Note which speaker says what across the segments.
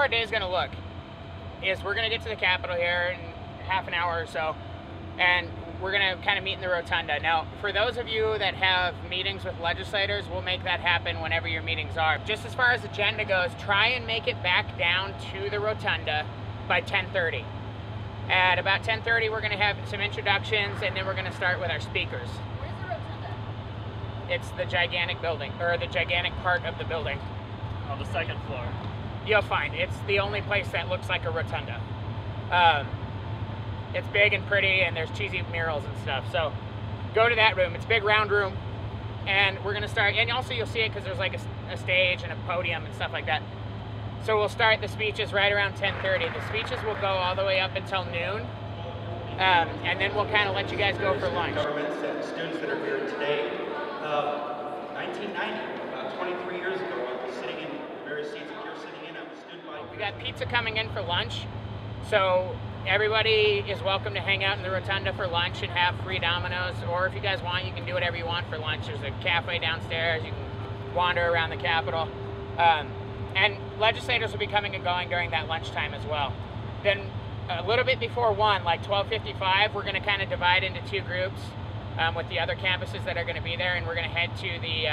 Speaker 1: our day is going to look is we're going to get to the Capitol here in half an hour or so, and we're going to kind of meet in the Rotunda. Now, for those of you that have meetings with legislators, we'll make that happen whenever your meetings are. Just as far as agenda goes, try and make it back down to the Rotunda by 10:30. At about 10:30, we're going to have some introductions, and then we're going to start with our speakers.
Speaker 2: Where's the Rotunda?
Speaker 1: It's the gigantic building, or the gigantic part of the building.
Speaker 3: On the second floor.
Speaker 1: You'll find it's the only place that looks like a rotunda. It's big and pretty, and there's cheesy murals and stuff. So go to that room. It's a big round room, and we're gonna start. And also you'll see it because there's like a stage and a podium and stuff like that. So we'll start the speeches right around 10:30. The speeches will go all the way up until noon, and then we'll kind of let you guys go for lunch.
Speaker 4: Governments and students that are here today. 1990, about 23 years ago, I was sitting in the various seats that you're sitting in. I was a student body.
Speaker 1: We got pizza coming in for lunch, so everybody is welcome to hang out in the Rotunda for lunch and have free Domino's, or if you guys want, you can do whatever you want for lunch. There's a cafe downstairs. You can wander around the Capitol. And legislators will be coming and going during that lunchtime as well. Then a little bit before 1, like 12:55, we're going to kind of divide into two groups with the other campuses that are going to be there, and we're going to head to the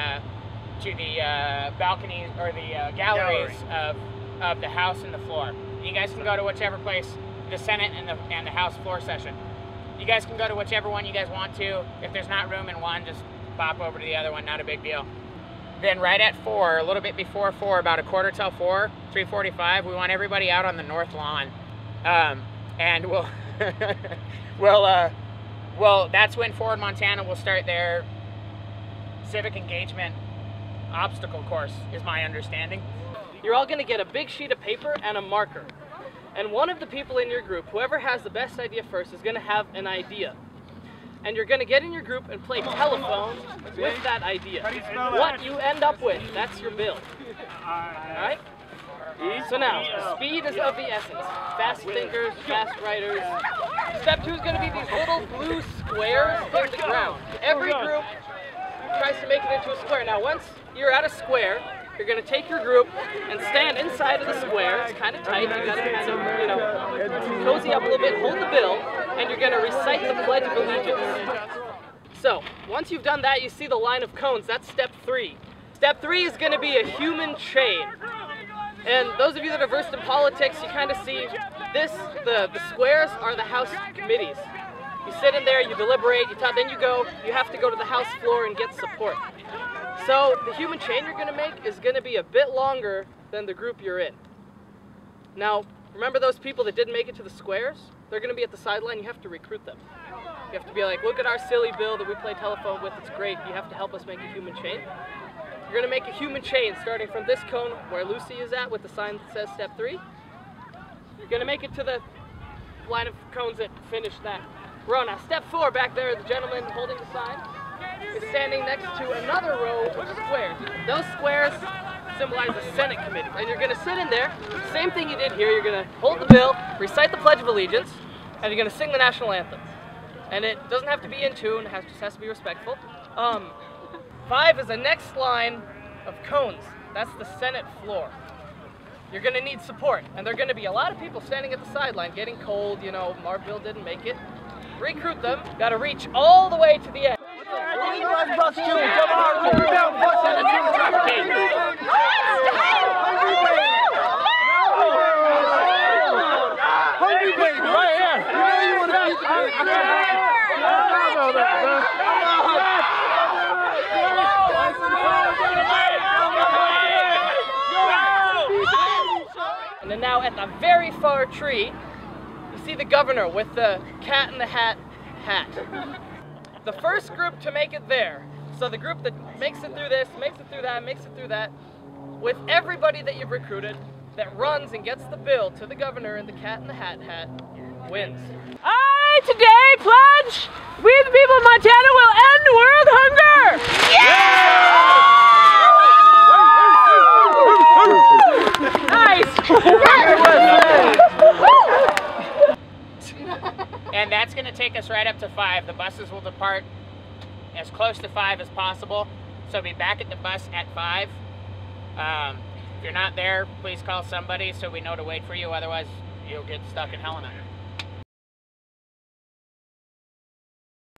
Speaker 1: balconies or the galleries of the House and the floor. You guys can go to whichever place, the Senate and the House floor session. You guys can go to whichever one you guys want to. If there's not room in one, just bop over to the other one, not a big deal. Then right at 4, a little bit before 4, about 4:15, 3:45, we want everybody out on the north lawn. And we'll, well, that's when Forward Montana will start their civic engagement obstacle course, is my understanding.
Speaker 5: You're all going to get a big sheet of paper and a marker. And one of the people in your group, whoever has the best idea first, is going to have an idea. And you're going to get in your group and play telephone with that idea. What you end up with, that's your bill. Alright? So now, speed is of the essence. Fast thinkers, fast writers. Step 2 is going to be these little blue squares in the ground. Every group tries to make it into a square. Now once you're at a square, you're going to take your group and stand inside of the square. It's kind of tight. You got to kind of, you know, cozy up a little bit, hold the bill, and you're going to recite the Pledge of Allegiance. So, once you've done that, you see the line of cones. That's step 3. Step 3 is going to be a human chain. And those of you that are versed in politics, you kind of see this, the squares are the House committees. You sit in there, you deliberate, then you have to go to the House floor and get support. So the human chain you're going to make is going to be a bit longer than the group you're in. Now, remember those people that didn't make it to the squares? They're going to be at the sideline. You have to recruit them. You have to be like, look at our silly bill that we play telephone with. It's great. You have to help us make a human chain. You're going to make a human chain starting from this cone where Lucy is at with the sign that says step 3. You're going to make it to the line of cones that finish that row. Now, step 4 back there, the gentleman holding the sign is standing next to another row of squares. Those squares symbolize the Senate committee. And you're going to sit in there, same thing you did here. You're going to hold the bill, recite the Pledge of Allegiance, and you're going to sing the national anthem. And it doesn't have to be in tune, it just has to be respectful. 5 is the next line of cones. That's the Senate floor. You're going to need support, and there are going to be a lot of people standing at the sideline getting cold. You know, our bill didn't make it. Recruit them. Got to reach all the way to the end. And then now at the very far tree, you see the governor with the cat in the hat hat. The first group to make it there, so the group that makes it through this, makes it through that, makes it through that, with everybody that you've recruited, that runs and gets the bill to the governor in the cat in the hat hat, wins.
Speaker 6: I today pledge we the people of Montana will end world hunger!
Speaker 1: And that's going to take us right up to 5. The buses will depart as close to 5 as possible. So be back at the bus at 5. If you're not there, please call somebody so we know to wait for you. Otherwise, you'll get stuck in Helena.